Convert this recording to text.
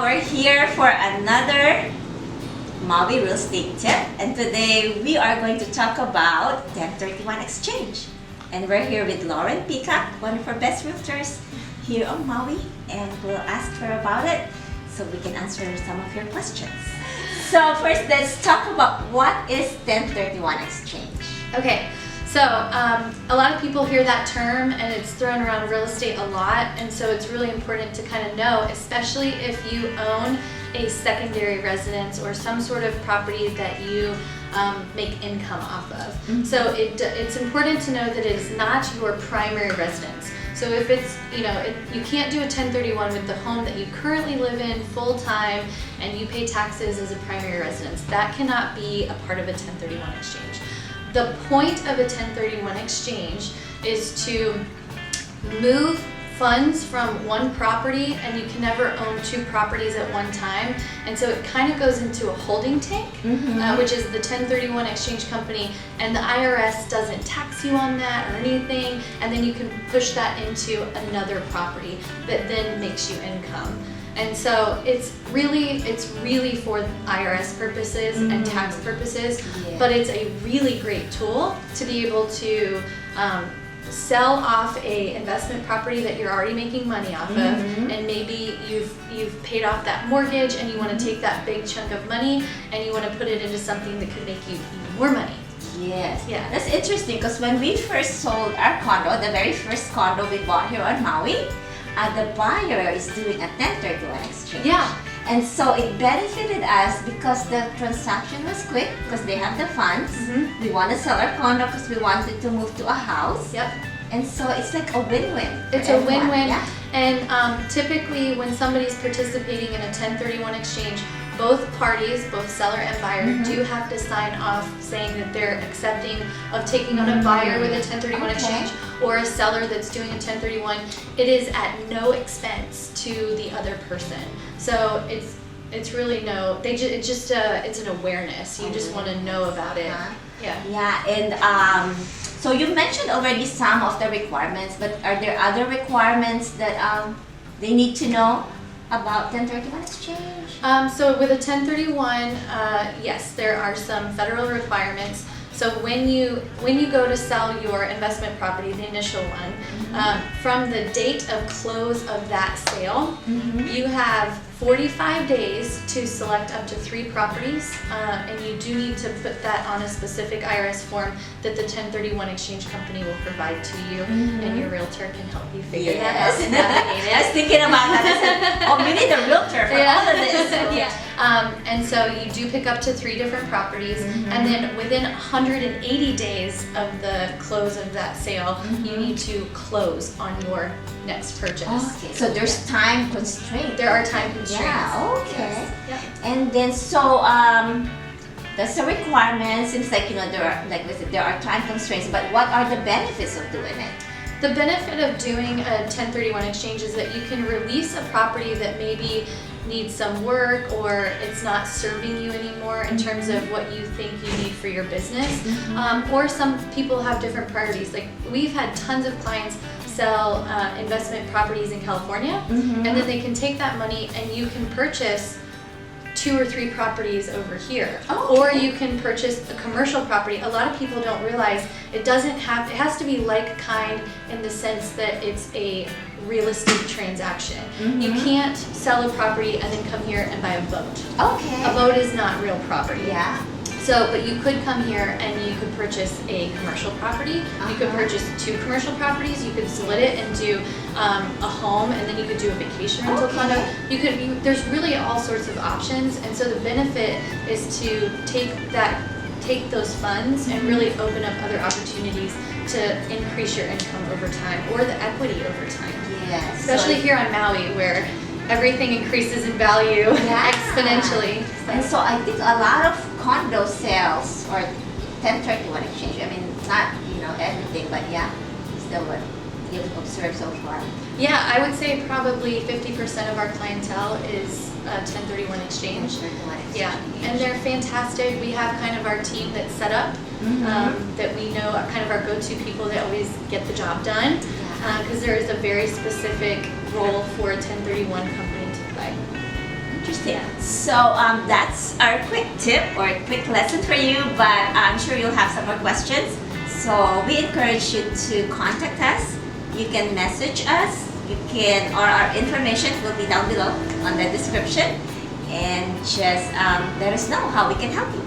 we're here for another Maui real estate tip, and today we are going to talk about 1031 exchange. And we're here with Lauren Peacock, one of our best realtors here on Maui, and we'll ask her about it so we can answer some of your questions. So first, let's talk about what is 1031 exchange. Okay, so a lot of people hear that term and it's thrown around real estate a lot, and so it's really important to kind of know, especially if you own a secondary residence or some sort of property that you make income off of. Mm-hmm. So it's important to know that it is not your primary residence. So if it's, you can't do a 1031 with the home that you currently live in full time and you pay taxes as a primary residence. That cannot be a part of a 1031 exchange. The point of a 1031 exchange is to move funds from one property, and you can never own two properties at one time, and so it kind of goes into a holding tank, which is the 1031 exchange company, and the IRS doesn't tax you on that or anything, and then you can push that into another property that then makes you income. And so it's really for IRS purposes and tax purposes, but it's a really great tool to be able to sell off a investment property that you're already making money off of, and maybe you've paid off that mortgage and you want to take that big chunk of money and you want to put it into something that could make you even more money. Yes. Yeah. That's interesting because when we first sold our condo, the very first condo we bought here on Maui, the buyer is doing a 1031 exchange. Yeah. And so it benefited us because the transaction was quick because they have the funds. We want to sell our condo because we wanted to move to a house. Yep. And so it's like a win-win. It's a win-win. Yeah. And typically when somebody's participating in a 1031 exchange, both parties, both seller and buyer, do have to sign off saying that they're accepting of taking on a buyer with a 1031 exchange or a seller that's doing a 1031. It is at no expense to the other person. So it's really it's an awareness. You just want to know about it. Yeah. Yeah, and so you mentioned already some of the requirements, but are there other requirements that they need to know about 1031 exchange? So with a 1031, yes, there are some federal requirements. So when you go to sell your investment property, the initial one, from the date of close of that sale, you have 45 days to select up to 3 properties, and you do need to put that on a specific IRS form that the 1031 exchange company will provide to you, and your realtor can help you figure that out and navigate it. I was thinking about that. I said, oh, we need a realtor for all of this. And so you do pick up to 3 different properties, and then within 180 days of the close of that sale, you need to close on your next purchase. Okay, so there's time constraints. There are time constraints. Yeah, okay. Yes. Yep. And then so that's the requirement. Seems like there are, like we said, there are time constraints. But what are the benefits of doing it? The benefit of doing a 1031 exchange is that you can release a property that maybe needs some work or it's not serving you anymore in terms of what you think you need for your business. Or some people have different priorities. Like we've had tons of clients sell investment properties in California, and then they can take that money and you can purchase 2 or 3 properties over here. Or you can purchase a commercial property. A lot of people don't realize it has to be like kind in the sense that it's a real estate transaction. You can't sell a property and then come here and buy a boat. Okay. A boat is not real property. Yeah. So, but you could come here and you could purchase a commercial property. You could purchase 2 commercial properties. You could split it into a home, and then you could do a vacation rental condo. There's really all sorts of options, and so the benefit is to take those funds and really open up other opportunities to increase your income over time or the equity over time. Yes. Especially here on Maui, where everything increases in value exponentially. And so I think a lot of condo sales or 1031 exchange, I mean, not everything, but still what you've observed so far. Yeah, I would say probably 50% of our clientele is 1031 exchange. 1031 exchange. Yeah, and they're fantastic. We have kind of our team that's set up that we know are kind of our go-to people that always get the job done, because there is a very specific role for a 1031 company to play. tip. So that's our quick tip or quick lesson for you, but I'm sure you'll have some more questions. So we encourage you to contact us. You can message us. You can, or our information will be down below on the description. And just let us know how we can help you.